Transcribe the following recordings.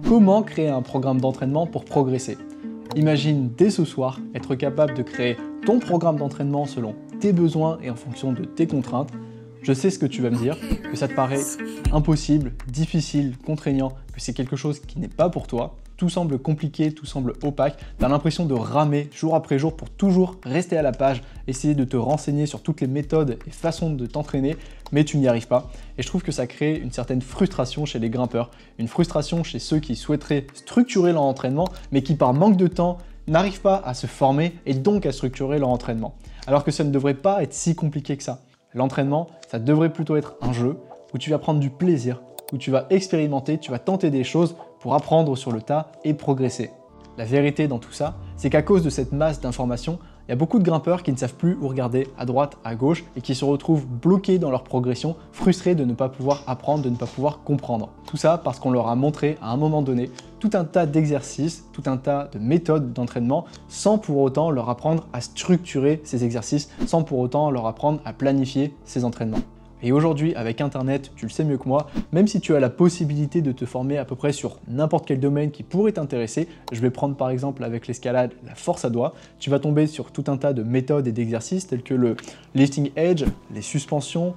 Comment créer un programme d'entraînement pour progresser? Imagine dès ce soir être capable de créer ton programme d'entraînement selon tes besoins et en fonction de tes contraintes. Je sais ce que tu vas me dire, que ça te paraît impossible, difficile, contraignant, que c'est quelque chose qui n'est pas pour toi. Tout semble compliqué, tout semble opaque, tu as l'impression de ramer jour après jour pour toujours rester à la page, essayer de te renseigner sur toutes les méthodes et façons de t'entraîner, mais tu n'y arrives pas. Et je trouve que ça crée une certaine frustration chez les grimpeurs, une frustration chez ceux qui souhaiteraient structurer leur entraînement, mais qui par manque de temps n'arrivent pas à se former et donc à structurer leur entraînement. Alors que ça ne devrait pas être si compliqué que ça. L'entraînement, ça devrait plutôt être un jeu où tu vas prendre du plaisir, où tu vas expérimenter, tu vas tenter des choses pour apprendre sur le tas et progresser. La vérité dans tout ça, c'est qu'à cause de cette masse d'informations, il y a beaucoup de grimpeurs qui ne savent plus où regarder à droite, à gauche et qui se retrouvent bloqués dans leur progression, frustrés de ne pas pouvoir apprendre, de ne pas pouvoir comprendre. Tout ça parce qu'on leur a montré à un moment donné tout un tas d'exercices, tout un tas de méthodes d'entraînement sans pour autant leur apprendre à structurer ces exercices, sans pour autant leur apprendre à planifier ces entraînements. Et aujourd'hui, avec Internet, tu le sais mieux que moi, même si tu as la possibilité de te former à peu près sur n'importe quel domaine qui pourrait t'intéresser, je vais prendre par exemple avec l'escalade la force à doigts, tu vas tomber sur tout un tas de méthodes et d'exercices tels que le lifting edge, les suspensions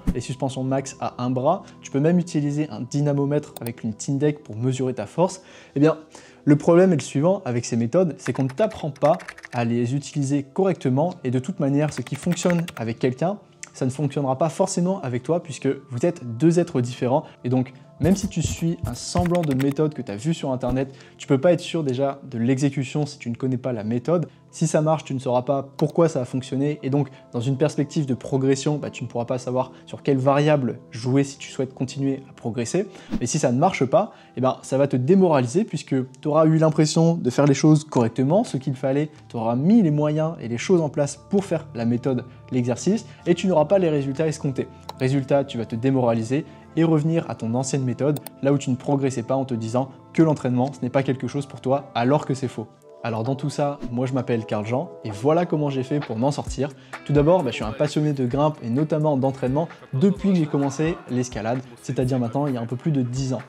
max à un bras, tu peux même utiliser un dynamomètre avec une Tindeck pour mesurer ta force. Eh bien, le problème est le suivant avec ces méthodes, c'est qu'on ne t'apprend pas à les utiliser correctement et de toute manière, ce qui fonctionne avec quelqu'un, ça ne fonctionnera pas forcément avec toi puisque vous êtes deux êtres différents et donc même si tu suis un semblant de méthode que tu as vu sur internet, tu peux pas être sûr déjà de l'exécution si tu ne connais pas la méthode. Si ça marche, tu ne sauras pas pourquoi ça a fonctionné et donc dans une perspective de progression, tu ne pourras pas savoir sur quelle variable jouer si tu souhaites continuer à progresser. Et si ça ne marche pas, ça va te démoraliser puisque tu auras eu l'impression de faire les choses correctement, ce qu'il fallait, tu auras mis les moyens et les choses en place pour faire la méthode, l'exercice et tu n'auras pas les résultats escomptés. Résultat, tu vas te démoraliser et revenir à ton ancienne méthode, là où tu ne progressais pas en te disant que l'entraînement, ce n'est pas quelque chose pour toi, alors que c'est faux. Alors dans tout ça, moi je m'appelle Carl Jean et voilà comment j'ai fait pour m'en sortir. Tout d'abord, je suis un passionné de grimpe et notamment d'entraînement depuis que j'ai commencé l'escalade, c'est-à-dire maintenant il y a un peu plus de 10 ans.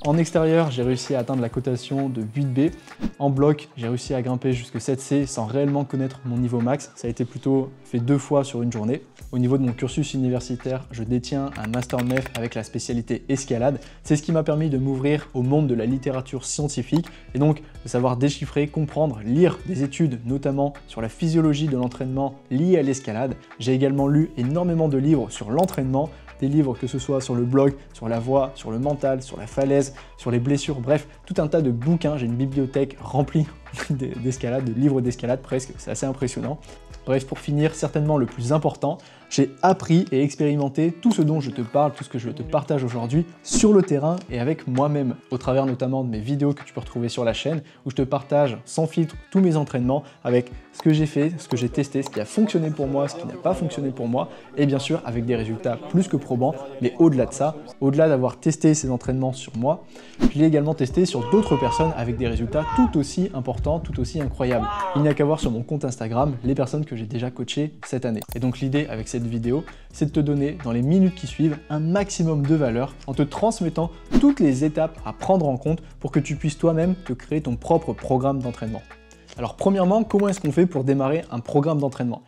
En extérieur, j'ai réussi à atteindre la cotation de 8B. En bloc, j'ai réussi à grimper jusque 7C sans réellement connaître mon niveau max. Ça a été plutôt fait 2 fois sur une journée. Au niveau de mon cursus universitaire, je détiens un Master MEF avec la spécialité escalade. C'est ce qui m'a permis de m'ouvrir au monde de la littérature scientifique et donc de savoir déchiffrer, comprendre, lire des études, notamment sur la physiologie de l'entraînement lié à l'escalade. J'ai également lu énormément de livres sur l'entraînement, des livres que ce soit sur le blog, sur la voix, sur le mental, sur la falaise, sur les blessures, bref, tout un tas de bouquins. J'ai une bibliothèque remplie d'escalade, de livres d'escalade presque, c'est assez impressionnant. Bref, pour finir, certainement le plus important, j'ai appris et expérimenté tout ce dont je te parle, tout ce que je te partage aujourd'hui sur le terrain et avec moi-même, au travers notamment de mes vidéos que tu peux retrouver sur la chaîne, où je te partage sans filtre tous mes entraînements avec ce que j'ai fait, ce que j'ai testé, ce qui a fonctionné pour moi, ce qui n'a pas fonctionné pour moi, et bien sûr avec des résultats plus que probants, mais au-delà de ça, au-delà d'avoir testé ces entraînements sur moi, je l'ai également testé sur d'autres personnes avec des résultats tout aussi importants, tout aussi incroyables. Il n'y a qu'à voir sur mon compte Instagram les personnes que j'ai déjà coachées cette année. Et donc l'idée avec cette vidéo, c'est de te donner dans les minutes qui suivent un maximum de valeur en te transmettant toutes les étapes à prendre en compte pour que tu puisses toi-même te créer ton propre programme d'entraînement. Alors premièrement, comment est-ce qu'on fait pour démarrer un programme d'entraînement?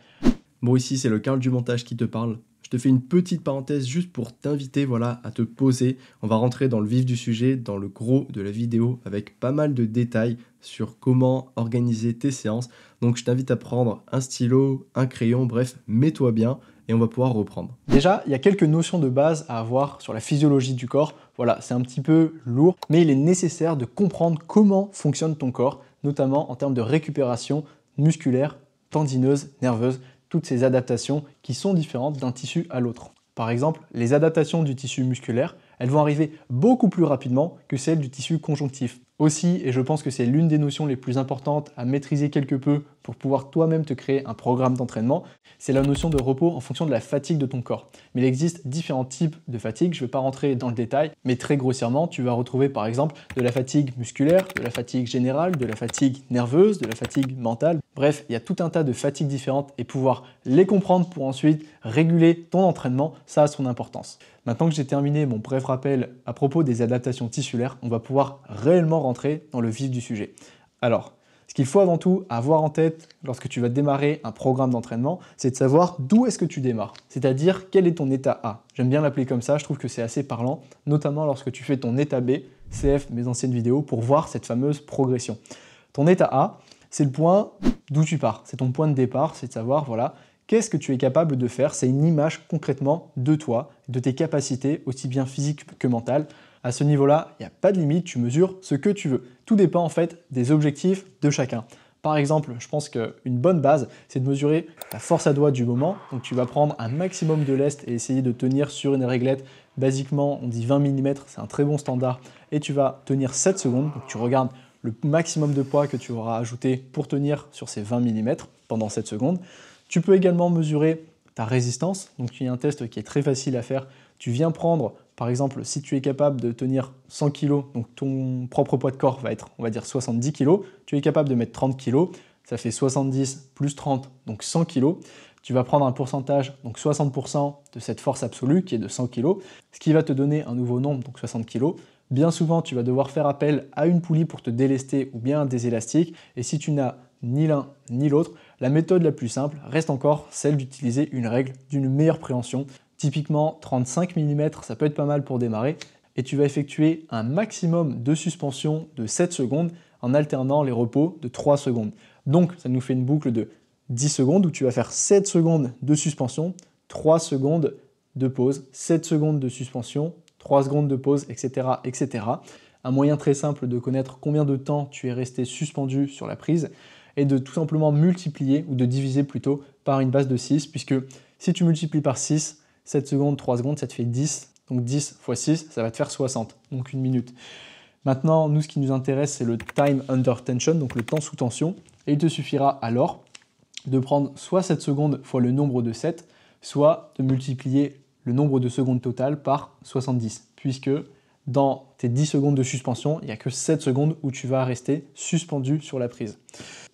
Bon, ici c'est le Carl du montage qui te parle. Je te fais une petite parenthèse juste pour t'inviter à te poser. On va rentrer dans le vif du sujet, dans le gros de la vidéo, avec pas mal de détails sur comment organiser tes séances. Donc je t'invite à prendre un stylo, un crayon, bref, mets-toi bien et on va pouvoir reprendre. Déjà, il y a quelques notions de base à avoir sur la physiologie du corps. Voilà, c'est un petit peu lourd, mais il est nécessaire de comprendre comment fonctionne ton corps, notamment en termes de récupération musculaire, tendineuse, nerveuse, toutes ces adaptations qui sont différentes d'un tissu à l'autre. Par exemple, les adaptations du tissu musculaire, elles vont arriver beaucoup plus rapidement que celles du tissu conjonctif. Aussi, et je pense que c'est l'une des notions les plus importantes à maîtriser quelque peu pour pouvoir toi-même te créer un programme d'entraînement, c'est la notion de repos en fonction de la fatigue de ton corps. Mais il existe différents types de fatigue, je ne vais pas rentrer dans le détail, mais très grossièrement, tu vas retrouver par exemple de la fatigue musculaire, de la fatigue générale, de la fatigue nerveuse, de la fatigue mentale. Bref, il y a tout un tas de fatigues différentes et pouvoir les comprendre pour ensuite réguler ton entraînement, ça a son importance. Maintenant que j'ai terminé mon bref rappel à propos des adaptations tissulaires, on va pouvoir réellement rentrer dans le vif du sujet. Alors, ce qu'il faut avant tout avoir en tête lorsque tu vas démarrer un programme d'entraînement, c'est de savoir d'où est-ce que tu démarres, c'est-à-dire quel est ton état A. J'aime bien l'appeler comme ça, je trouve que c'est assez parlant, notamment lorsque tu fais ton état B, CF, mes anciennes vidéos, pour voir cette fameuse progression. Ton état A, c'est le point d'où tu pars, c'est ton point de départ, c'est de savoir, voilà, qu'est-ce que tu es capable de faire. C'est une image concrètement de toi, de tes capacités, aussi bien physiques que mentales. À ce niveau-là, il n'y a pas de limite, tu mesures ce que tu veux. Tout dépend en fait des objectifs de chacun. Par exemple, je pense qu'une bonne base, c'est de mesurer ta force à doigt du moment. Donc tu vas prendre un maximum de lest et essayer de tenir sur une réglette. Basiquement, on dit 20 mm, c'est un très bon standard. Et tu vas tenir 7 secondes. Donc tu regardes le maximum de poids que tu auras ajouté pour tenir sur ces 20 mm pendant 7 secondes. Tu peux également mesurer ta résistance. Donc il y a un test qui est très facile à faire. Tu viens prendre, par exemple, si tu es capable de tenir 100 kg, donc ton propre poids de corps va être, on va dire, 70 kg, tu es capable de mettre 30 kg, ça fait 70 plus 30, donc 100 kg. Tu vas prendre un pourcentage, donc 60% de cette force absolue qui est de 100 kg, ce qui va te donner un nouveau nombre, donc 60 kg. Bien souvent, tu vas devoir faire appel à une poulie pour te délester ou bien des élastiques. Et si tu n'as ni l'un ni l'autre, la méthode la plus simple reste encore celle d'utiliser une règle d'une meilleure préhension. Typiquement, 35 mm, ça peut être pas mal pour démarrer. Et tu vas effectuer un maximum de suspension de 7 secondes en alternant les repos de 3 secondes. Donc, ça nous fait une boucle de 10 secondes où tu vas faire 7 secondes de suspension, 3 secondes de pause, 7 secondes de suspension, 3 secondes de pause, etc., etc. Un moyen très simple de connaître combien de temps tu es resté suspendu sur la prise est de tout simplement multiplier, ou de diviser plutôt, par une base de 6, puisque si tu multiplies par 6, 7 secondes, 3 secondes, ça te fait 10. Donc 10 fois 6, ça va te faire 60, donc une minute. Maintenant, nous, ce qui nous intéresse, c'est le time under tension, donc le temps sous tension. Et il te suffira alors de prendre soit 7 secondes fois le nombre de 7, soit de multiplier le nombre de secondes totales par 70, puisque dans tes 10 secondes de suspension, il n'y a que 7 secondes où tu vas rester suspendu sur la prise.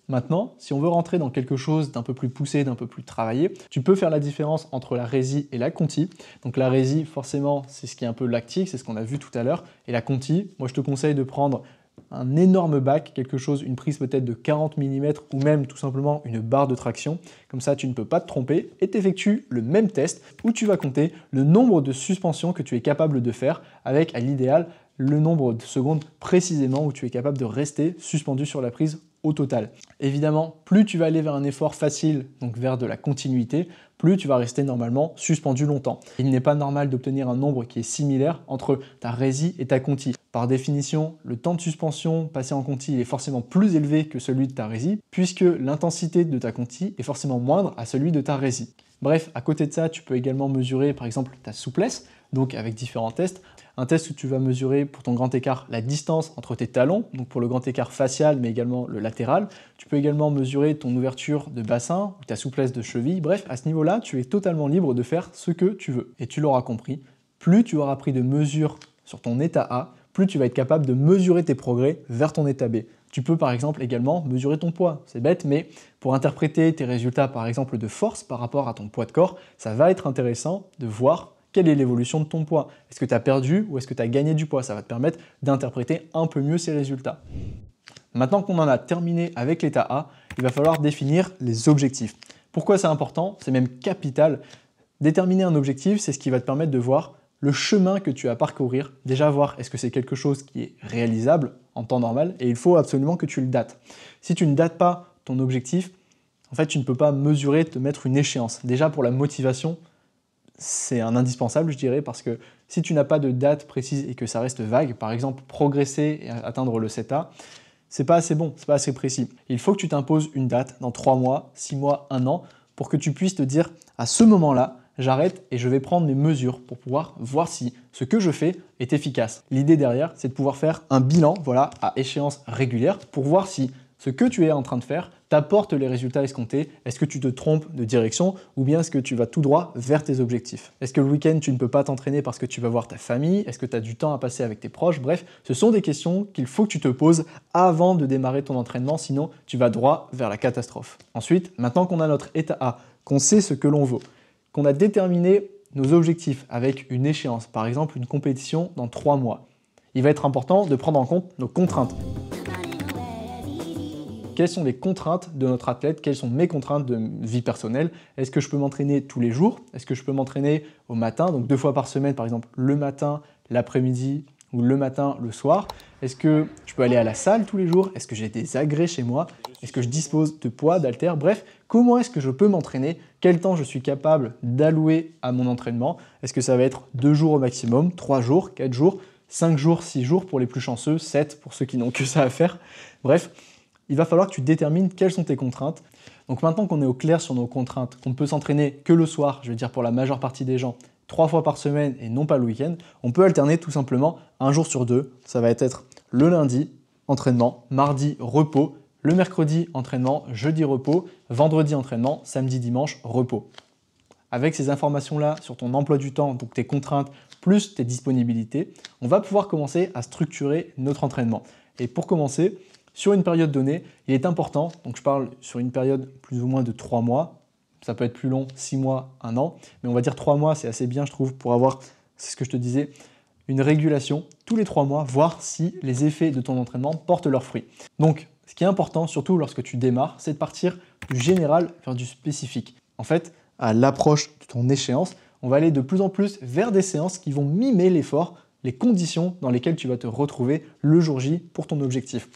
Maintenant, si on veut rentrer dans quelque chose d'un peu plus poussé, d'un peu plus travaillé, tu peux faire la différence entre la résie et la conti. Donc la résie, forcément, c'est ce qui est un peu lactique, c'est ce qu'on a vu tout à l'heure. Et la conti, moi je te conseille de prendre un énorme bac, quelque chose, une prise peut-être de 40 mm ou même tout simplement une barre de traction. Comme ça, tu ne peux pas te tromper et t'effectues le même test où tu vas compter le nombre de suspensions que tu es capable de faire avec, à l'idéal, le nombre de secondes précisément où tu es capable de rester suspendu sur la prise au total. Évidemment, plus tu vas aller vers un effort facile, donc vers de la continuité, plus tu vas rester normalement suspendu longtemps. Il n'est pas normal d'obtenir un nombre qui est similaire entre ta résie et ta conti. Par définition, le temps de suspension passé en conti est forcément plus élevé que celui de ta résie, puisque l'intensité de ta conti est forcément moindre à celui de ta résie. Bref, à côté de ça, tu peux également mesurer par exemple ta souplesse, donc avec différents tests. Un test où tu vas mesurer pour ton grand écart la distance entre tes talons, donc pour le grand écart facial mais également le latéral. Tu peux également mesurer ton ouverture de bassin ou ta souplesse de cheville. Bref, à ce niveau-là, tu es totalement libre de faire ce que tu veux. Et tu l'auras compris, plus tu auras pris de mesures sur ton état A, plus tu vas être capable de mesurer tes progrès vers ton état B. Tu peux par exemple également mesurer ton poids. C'est bête, mais pour interpréter tes résultats par exemple de force par rapport à ton poids de corps, ça va être intéressant de voir quelle est l'évolution de ton poids. Est-ce que tu as perdu ou est-ce que tu as gagné du poids? Ça va te permettre d'interpréter un peu mieux ces résultats. Maintenant qu'on en a terminé avec l'état A, il va falloir définir les objectifs. Pourquoi c'est important? C'est même capital. Déterminer un objectif, c'est ce qui va te permettre de voir le chemin que tu as à parcourir. Déjà voir est-ce que c'est quelque chose qui est réalisable en temps normal et il faut absolument que tu le dates. Si tu ne dates pas ton objectif, en fait tu ne peux pas mesurer, te mettre une échéance. Déjà pour la motivation, c'est un indispensable, je dirais, parce que si tu n'as pas de date précise et que ça reste vague, par exemple progresser et atteindre le 7A, c'est pas assez bon, c'est pas assez précis. Il faut que tu t'imposes une date dans 3 mois, 6 mois, 1 an, pour que tu puisses te dire à ce moment-là, j'arrête et je vais prendre mes mesures pour pouvoir voir si ce que je fais est efficace. L'idée derrière, c'est de pouvoir faire un bilan, voilà, à échéance régulière, pour voir si ce que tu es en train de faire t'apporte les résultats escomptés. Est-ce que tu te trompes de direction ou bien est-ce que tu vas tout droit vers tes objectifs? Est-ce que le week-end, tu ne peux pas t'entraîner parce que tu vas voir ta famille? Est-ce que tu as du temps à passer avec tes proches? Bref, ce sont des questions qu'il faut que tu te poses avant de démarrer ton entraînement, sinon tu vas droit vers la catastrophe. Ensuite, maintenant qu'on a notre état A, qu'on sait ce que l'on vaut, qu'on a déterminé nos objectifs avec une échéance, par exemple une compétition dans 3 mois, il va être important de prendre en compte nos contraintes. Quelles sont les contraintes de notre athlète? Quelles sont mes contraintes de vie personnelle? Est-ce que je peux m'entraîner tous les jours? Est-ce que je peux m'entraîner au matin, donc 2 fois par semaine, par exemple le matin, l'après-midi ou le matin, le soir? Est-ce que je peux aller à la salle tous les jours? Est-ce que j'ai des agrès chez moi? Est-ce que je dispose de poids, d'haltères? Bref, comment est-ce que je peux m'entraîner? Quel temps je suis capable d'allouer à mon entraînement? Est-ce que ça va être 2 jours au maximum, 3 jours, 4 jours, 5 jours, 6 jours pour les plus chanceux, 7 pour ceux qui n'ont que ça à faire? Bref, il va falloir que tu détermines quelles sont tes contraintes. Donc maintenant qu'on est au clair sur nos contraintes, qu'on ne peut s'entraîner que le soir, je veux dire pour la majeure partie des gens, 3 fois par semaine et non pas le week-end, on peut alterner tout simplement un jour sur 2. Ça va être le lundi, entraînement, mardi, repos, le mercredi, entraînement, jeudi, repos, vendredi, entraînement, samedi, dimanche, repos. Avec ces informations-là sur ton emploi du temps, donc tes contraintes, plus tes disponibilités, on va pouvoir commencer à structurer notre entraînement. Et pour commencer, sur une période donnée, il est important, donc je parle sur une période plus ou moins de 3 mois, ça peut être plus long, 6 mois, 1 an, mais on va dire 3 mois, c'est assez bien je trouve pour avoir, c'est ce que je te disais, une régulation tous les 3 mois, voir si les effets de ton entraînement portent leurs fruits. Donc ce qui est important, surtout lorsque tu démarres, c'est de partir du général vers du spécifique. En fait, à l'approche de ton échéance, on va aller de plus en plus vers des séances qui vont mimer l'effort, les conditions dans lesquelles tu vas te retrouver le jour J pour ton objectif.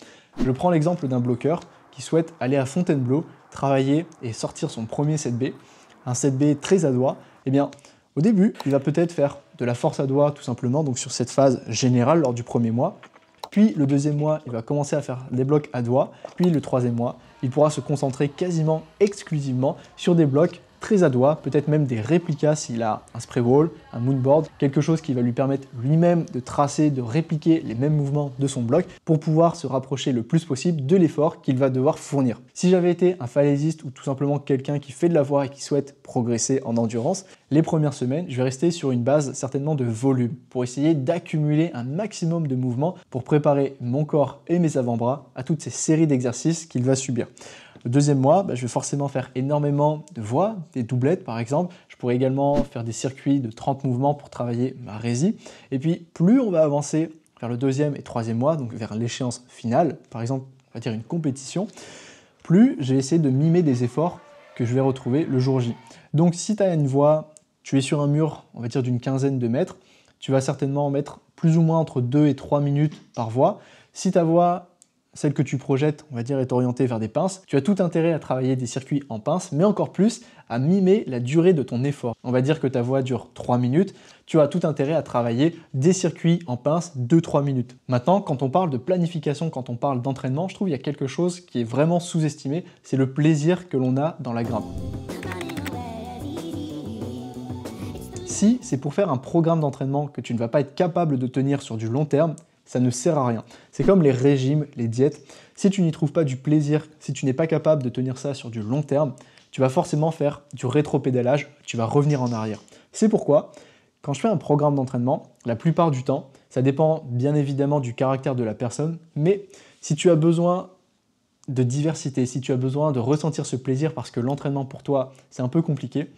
Je prends l'exemple d'un bloqueur qui souhaite aller à Fontainebleau, travailler et sortir son premier 7B, un 7B très à doigt. Eh bien, au début, il va peut-être faire de la force à doigt tout simplement, donc sur cette phase générale lors du premier mois. Puis le deuxième mois, il va commencer à faire des blocs à doigt. Puis le troisième mois, il pourra se concentrer quasiment exclusivement sur des blocs très à doigt, peut-être même des réplicas s'il a un spray wall, un moonboard, quelque chose qui va lui permettre lui-même de tracer, de répliquer les mêmes mouvements de son bloc pour pouvoir se rapprocher le plus possible de l'effort qu'il va devoir fournir. Si j'avais été un falaisiste ou tout simplement quelqu'un qui fait de la voie et qui souhaite progresser en endurance, les premières semaines, je vais rester sur une base certainement de volume pour essayer d'accumuler un maximum de mouvements pour préparer mon corps et mes avant-bras à toutes ces séries d'exercices qu'il va subir. Le deuxième mois, je vais forcément faire énormément de voies, des doublettes par exemple. Je pourrais également faire des circuits de 30 mouvements pour travailler ma résie. Et puis, plus on va avancer vers le deuxième et troisième mois, donc vers l'échéance finale, par exemple, on va dire une compétition, plus j'ai essayé de mimer des efforts que je vais retrouver le jour J. Donc, si tu as une voie, tu es sur un mur, on va dire d'une quinzaine de mètres, tu vas certainement mettre plus ou moins entre 2 et 3 minutes par voie. Si ta voie, celle que tu projettes, on va dire, est orientée vers des pinces, tu as tout intérêt à travailler des circuits en pinces, mais encore plus à mimer la durée de ton effort. On va dire que ta voie dure 3 minutes, tu as tout intérêt à travailler des circuits en pinces 2-3 minutes. Maintenant, quand on parle de planification, quand on parle d'entraînement, je trouve qu'il y a quelque chose qui est vraiment sous-estimé, c'est le plaisir que l'on a dans la grimpe. Si c'est pour faire un programme d'entraînement que tu ne vas pas être capable de tenir sur du long terme, ça ne sert à rien. C'est comme les régimes, les diètes. Si tu n'y trouves pas du plaisir, si tu n'es pas capable de tenir ça sur du long terme, tu vas forcément faire du rétropédalage, tu vas revenir en arrière. C'est pourquoi, quand je fais un programme d'entraînement, la plupart du temps, ça dépend bien évidemment du caractère de la personne, mais si tu as besoin de diversité, si tu as besoin de ressentir ce plaisir parce que l'entraînement pour toi, c'est un peu compliqué,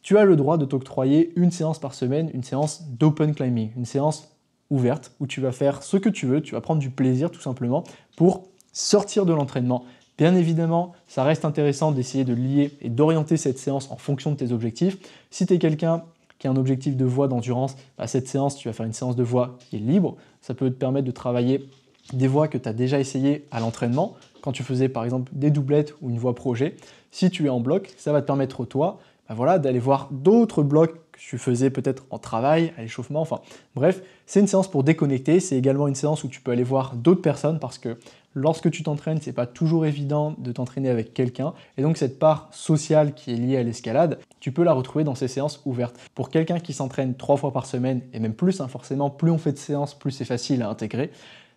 tu as le droit de t'octroyer une séance par semaine, une séance d'open climbing, une séance ouverte où tu vas faire ce que tu veux, tu vas prendre du plaisir tout simplement pour sortir de l'entraînement. Bien évidemment, ça reste intéressant d'essayer de lier et d'orienter cette séance en fonction de tes objectifs. Si tu es quelqu'un qui a un objectif de voie d'endurance, cette séance, tu vas faire une séance de voie qui est libre. Ça peut te permettre de travailler des voies que tu as déjà essayé à l'entraînement, quand tu faisais par exemple des doublettes ou une voie projet. Si tu es en bloc, ça va te permettre toi d'aller voir d'autres blocs que tu faisais peut-être en travail, à l'échauffement, enfin bref, c'est une séance pour déconnecter, c'est également une séance où tu peux aller voir d'autres personnes parce que lorsque tu t'entraînes, c'est pas toujours évident de t'entraîner avec quelqu'un et donc cette part sociale qui est liée à l'escalade, tu peux la retrouver dans ces séances ouvertes. Pour quelqu'un qui s'entraîne 3 fois par semaine et même plus, forcément, plus on fait de séances, plus c'est facile à intégrer,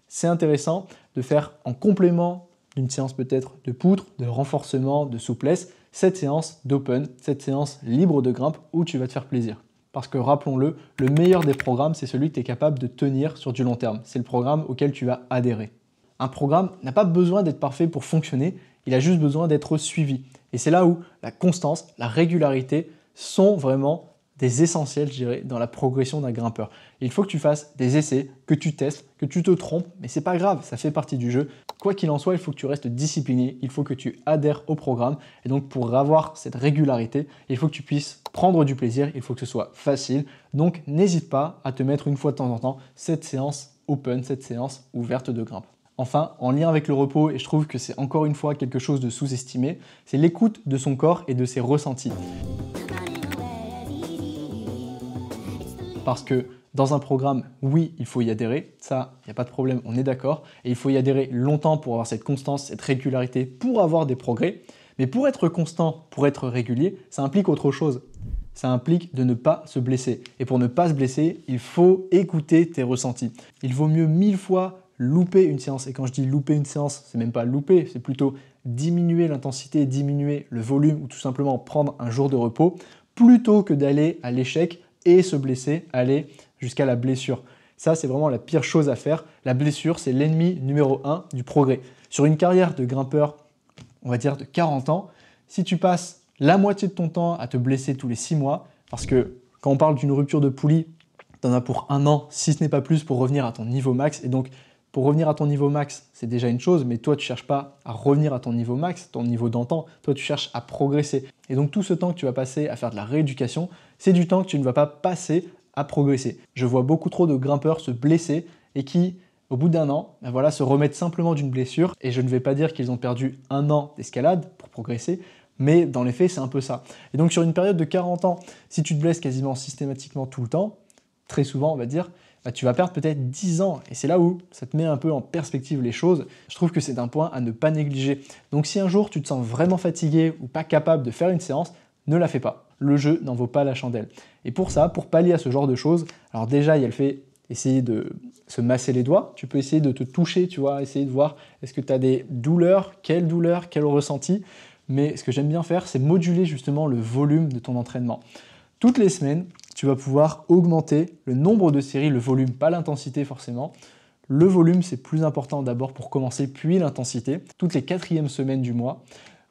c'est intéressant de faire en complément d'une séance peut-être de poutre, de renforcement, de souplesse, cette séance d'open, cette séance libre de grimpe où tu vas te faire plaisir. Parce que rappelons-le, le meilleur des programmes, c'est celui que tu es capable de tenir sur du long terme. C'est le programme auquel tu vas adhérer. Un programme n'a pas besoin d'être parfait pour fonctionner, il a juste besoin d'être suivi. Et c'est là où la constance, la régularité sont vraiment des essentiels, je dirais, dans la progression d'un grimpeur. Il faut que tu fasses des essais, que tu testes, que tu te trompes, mais c'est pas grave, ça fait partie du jeu. Quoi qu'il en soit, il faut que tu restes discipliné, il faut que tu adhères au programme. Et donc pour avoir cette régularité, il faut que tu puisses prendre du plaisir, il faut que ce soit facile. Donc n'hésite pas à te mettre une fois de temps en temps cette séance open, cette séance ouverte de grimpe. Enfin, en lien avec le repos, et je trouve que c'est encore une fois quelque chose de sous-estimé, c'est l'écoute de son corps et de ses ressentis. Parce que dans un programme, oui, il faut y adhérer, ça, il n'y a pas de problème, on est d'accord, et il faut y adhérer longtemps pour avoir cette constance, cette régularité, pour avoir des progrès. Mais pour être constant, pour être régulier, ça implique autre chose. Ça implique de ne pas se blesser. Et pour ne pas se blesser, il faut écouter tes ressentis. Il vaut mieux 1000 fois louper une séance. Et quand je dis louper une séance, c'est même pas louper, c'est plutôt diminuer l'intensité, diminuer le volume ou tout simplement prendre un jour de repos, plutôt que d'aller à l'échec et se blesser, aller jusqu'à la blessure. Ça, c'est vraiment la pire chose à faire. La blessure, c'est l'ennemi numéro 1 du progrès. Sur une carrière de grimpeur, on va dire de 40 ans, si tu passes la moitié de ton temps à te blesser tous les 6 mois, parce que quand on parle d'une rupture de poulie, tu en as pour 1 an, si ce n'est pas plus, pour revenir à ton niveau max. Et donc, pour revenir à ton niveau max, c'est déjà une chose, mais toi, tu ne cherches pas à revenir à ton niveau max, ton niveau d'antan. Toi, tu cherches à progresser. Et donc, tout ce temps que tu vas passer à faire de la rééducation, c'est du temps que tu ne vas pas passer à progresser. Je vois beaucoup trop de grimpeurs se blesser et qui, au bout d'1 an, ben voilà, se remettent simplement d'une blessure. Et je ne vais pas dire qu'ils ont perdu 1 an d'escalade pour progresser, mais dans les faits, c'est un peu ça. Et donc, sur une période de 40 ans, si tu te blesses quasiment systématiquement tout le temps, très souvent, on va dire, bah, tu vas perdre peut-être 10 ans. Et c'est là où ça te met un peu en perspective les choses. Je trouve que c'est un point à ne pas négliger. Donc si un jour tu te sens vraiment fatigué ou pas capable de faire une séance, ne la fais pas. Le jeu n'en vaut pas la chandelle. Et pour ça, pour pallier à ce genre de choses, alors déjà il y a le fait essayer de se masser les doigts. Tu peux essayer de te toucher, tu vois, essayer de voir est-ce que tu as des douleurs, quel ressenti. Mais ce que j'aime bien faire, c'est moduler justement le volume de ton entraînement. Toutes les semaines, tu vas pouvoir augmenter le nombre de séries, le volume, pas l'intensité forcément. Le volume, c'est plus important d'abord pour commencer, puis l'intensité. Toutes les 4e semaines du mois,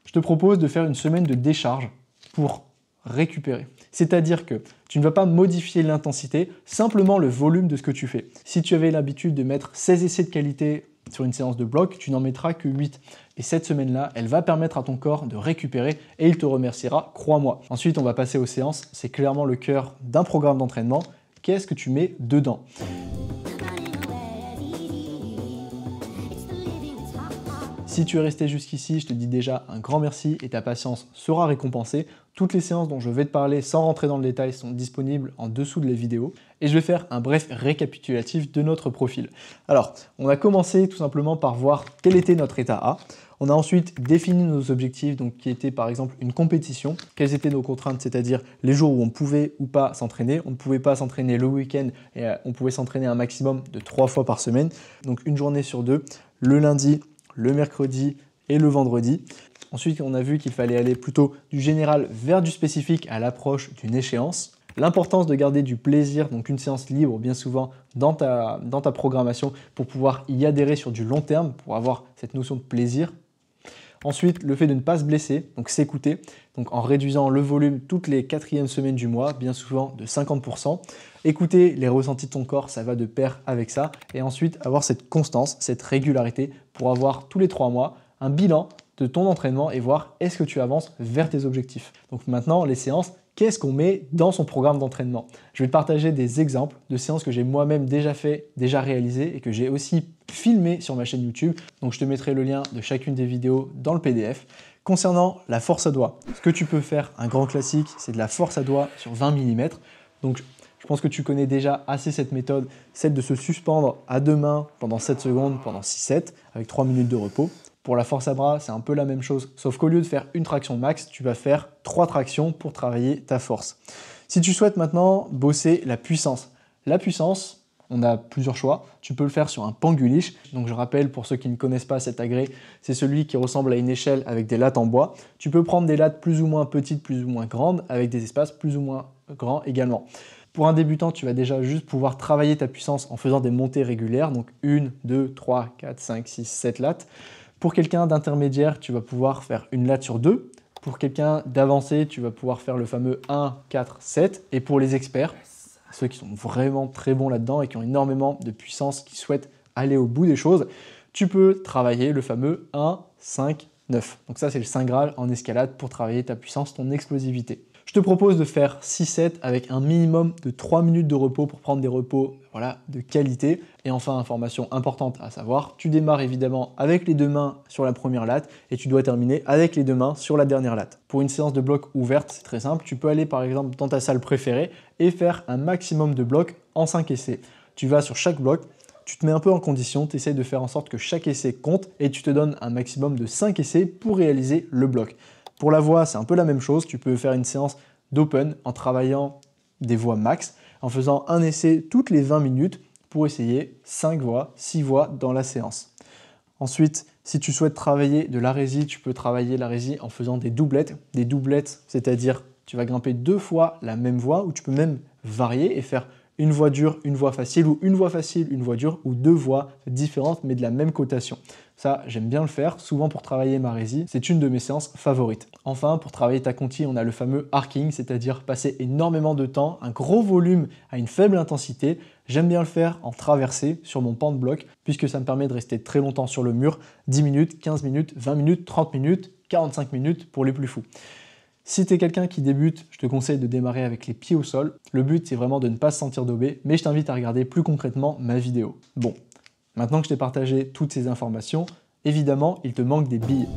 je te propose de faire une semaine de décharge pour récupérer. C'est-à-dire que tu ne vas pas modifier l'intensité, simplement le volume de ce que tu fais. Si tu avais l'habitude de mettre 16 essais de qualité sur une séance de bloc, tu n'en mettras que 8. Et cette semaine-là, elle va permettre à ton corps de récupérer et il te remerciera, crois-moi. Ensuite, on va passer aux séances. C'est clairement le cœur d'un programme d'entraînement. Qu'est-ce que tu mets dedans ? Si tu es resté jusqu'ici, je te dis déjà un grand merci et ta patience sera récompensée. Toutes les séances dont je vais te parler sans rentrer dans le détail sont disponibles en dessous de la vidéo. Et je vais faire un bref récapitulatif de notre profil. Alors, on a commencé tout simplement par voir quel était notre état A. On a ensuite défini nos objectifs, donc qui étaient par exemple une compétition. Quelles étaient nos contraintes, c'est-à-dire les jours où on pouvait ou pas s'entraîner. On ne pouvait pas s'entraîner le week-end et on pouvait s'entraîner un maximum de 3 fois par semaine. Donc une journée sur 2, le lundi, le mercredi et le vendredi. Ensuite, on a vu qu'il fallait aller plutôt du général vers du spécifique à l'approche d'une échéance. L'importance de garder du plaisir, donc une séance libre bien souvent dans ta programmation pour pouvoir y adhérer sur du long terme, pour avoir cette notion de plaisir. Ensuite, le fait de ne pas se blesser, donc s'écouter, donc en réduisant le volume toutes les 4e semaines du mois, bien souvent de 50%. Écouter les ressentis de ton corps, ça va de pair avec ça. Et ensuite, avoir cette constance, cette régularité pour avoir tous les 3 mois un bilan de ton entraînement et voir est-ce que tu avances vers tes objectifs. Donc maintenant, les séances, qu'est-ce qu'on met dans son programme d'entraînement? Je vais te partager des exemples de séances que j'ai moi-même déjà fait, déjà réalisées et que j'ai aussi filmé sur ma chaîne YouTube. Donc je te mettrai le lien de chacune des vidéos dans le PDF. Concernant la force à doigts, ce que tu peux faire, un grand classique, c'est de la force à doigts sur 20 mm. Donc je pense que tu connais déjà assez cette méthode, celle de se suspendre à deux mains pendant 7 secondes, pendant 6 sets, avec 3 minutes de repos. Pour la force à bras, c'est un peu la même chose, sauf qu'au lieu de faire une traction max, tu vas faire 3 tractions pour travailler ta force. Si tu souhaites maintenant bosser la puissance, on a plusieurs choix. Tu peux le faire sur un panguliche. Donc je rappelle, pour ceux qui ne connaissent pas cet agrès, c'est celui qui ressemble à une échelle avec des lattes en bois. Tu peux prendre des lattes plus ou moins petites, plus ou moins grandes, avec des espaces plus ou moins grands également. Pour un débutant, tu vas déjà juste pouvoir travailler ta puissance en faisant des montées régulières, donc 1, 2, 3, 4, 5, 6, 7 lattes. Pour quelqu'un d'intermédiaire, tu vas pouvoir faire une latte sur 2 Pour quelqu'un d'avancé, tu vas pouvoir faire le fameux 1, 4, 7. Et pour les experts, ceux qui sont vraiment très bons là-dedans et qui ont énormément de puissance, qui souhaitent aller au bout des choses, tu peux travailler le fameux 1, 5, 9. Donc ça, c'est le Saint Graal en escalade pour travailler ta puissance, ton explosivité. Je te propose de faire 6 sets avec un minimum de 3 minutes de repos pour prendre des repos de qualité. Et enfin, information importante à savoir, tu démarres évidemment avec les 2 mains sur la première latte et tu dois terminer avec les 2 mains sur la dernière latte. Pour une séance de bloc ouverte, c'est très simple, tu peux aller par exemple dans ta salle préférée et faire un maximum de blocs en 5 essais. Tu vas sur chaque bloc, tu te mets un peu en condition, tu essaies de faire en sorte que chaque essai compte et tu te donnes un maximum de 5 essais pour réaliser le bloc. Pour la voix, c'est un peu la même chose, tu peux faire une séance d'open en travaillant des voix max, en faisant un essai toutes les 20 minutes pour essayer 5 voix, 6 voix dans la séance. Ensuite, si tu souhaites travailler de l'arésie, tu peux travailler l'arésie en faisant des doublettes. Des doublettes, c'est-à-dire tu vas grimper 2 fois la même voix ou tu peux même varier et faire une voix dure, une voix facile ou une voix facile, une voix dure ou 2 voix différentes mais de la même cotation. Ça, j'aime bien le faire, souvent pour travailler ma résie, c'est une de mes séances favorites. Enfin, pour travailler ta conti, on a le fameux arcing, c'est-à-dire passer énormément de temps, un gros volume à une faible intensité. J'aime bien le faire en traversée sur mon pan de bloc, puisque ça me permet de rester très longtemps sur le mur, 10 minutes, 15 minutes, 20 minutes, 30 minutes, 45 minutes pour les plus fous. Si tu es quelqu'un qui débute, je te conseille de démarrer avec les pieds au sol. Le but, c'est vraiment de ne pas se sentir daubé, mais je t'invite à regarder plus concrètement ma vidéo. Bon, maintenant que je t'ai partagé toutes ces informations, évidemment, il te manque des billes.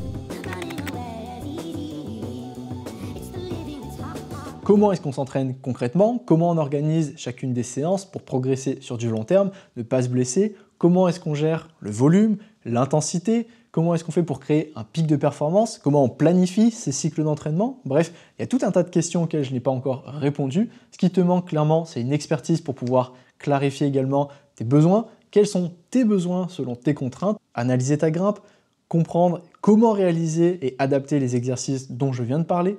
Comment est-ce qu'on s'entraîne concrètement? Comment on organise chacune des séances pour progresser sur du long terme, ne pas se blesser? Comment est-ce qu'on gère le volume, l'intensité? Comment est-ce qu'on fait pour créer un pic de performance? Comment on planifie ces cycles d'entraînement? Bref, il y a tout un tas de questions auxquelles je n'ai pas encore répondu. Ce qui te manque clairement, c'est une expertise pour pouvoir clarifier également tes besoins. Quels sont tes besoins selon tes contraintes? Analyser ta grimpe, comprendre comment réaliser et adapter les exercices dont je viens de parler.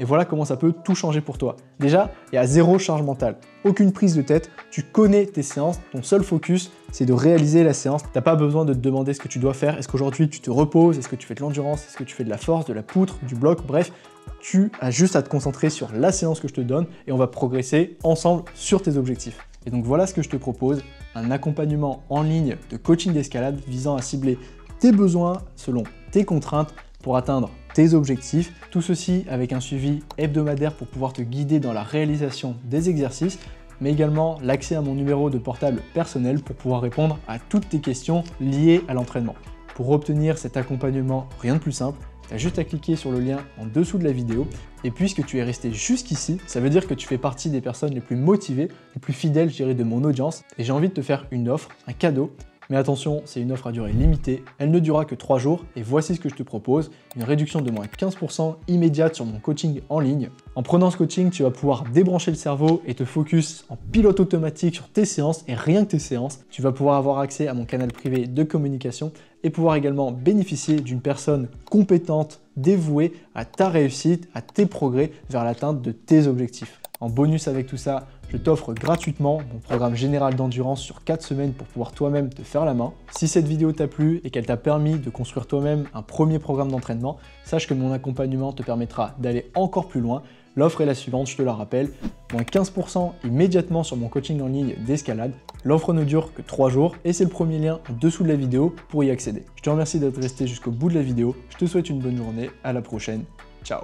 Et voilà comment ça peut tout changer pour toi. Déjà, il y a 0 charge mentale, aucune prise de tête, tu connais tes séances, ton seul focus, c'est de réaliser la séance. Tu n'as pas besoin de te demander ce que tu dois faire. Est-ce qu'aujourd'hui tu te reposes? Est-ce que tu fais de l'endurance? Est-ce que tu fais de la force, de la poutre, du bloc? Bref, tu as juste à te concentrer sur la séance que je te donne et on va progresser ensemble sur tes objectifs. Et donc voilà ce que je te propose, un accompagnement en ligne de coaching d'escalade visant à cibler tes besoins selon tes contraintes pour atteindre tes objectifs. Tout ceci avec un suivi hebdomadaire pour pouvoir te guider dans la réalisation des exercices, mais également l'accès à mon numéro de portable personnel pour pouvoir répondre à toutes tes questions liées à l'entraînement. Pour obtenir cet accompagnement, rien de plus simple, tu as juste à cliquer sur le lien en dessous de la vidéo. Et puisque tu es resté jusqu'ici, ça veut dire que tu fais partie des personnes les plus motivées, les plus fidèles, je dirais, de mon audience. Et j'ai envie de te faire une offre, un cadeau. Mais attention, c'est une offre à durée limitée, elle ne durera que 3 jours et voici ce que je te propose, une réduction de moins 15% immédiate sur mon coaching en ligne. En prenant ce coaching, tu vas pouvoir débrancher le cerveau et te focus en pilote automatique sur tes séances et rien que tes séances. Tu vas pouvoir avoir accès à mon canal privé de communication et pouvoir également bénéficier d'une personne compétente, dévouée à ta réussite, à tes progrès vers l'atteinte de tes objectifs. En bonus avec tout ça, je t'offre gratuitement mon programme général d'endurance sur 4 semaines pour pouvoir toi-même te faire la main. Si cette vidéo t'a plu et qu'elle t'a permis de construire toi-même un premier programme d'entraînement, sache que mon accompagnement te permettra d'aller encore plus loin. L'offre est la suivante, je te la rappelle, moins 15% immédiatement sur mon coaching en ligne d'escalade. L'offre ne dure que 3 jours et c'est le premier lien en dessous de la vidéo pour y accéder. Je te remercie d'être resté jusqu'au bout de la vidéo, je te souhaite une bonne journée, à la prochaine, ciao.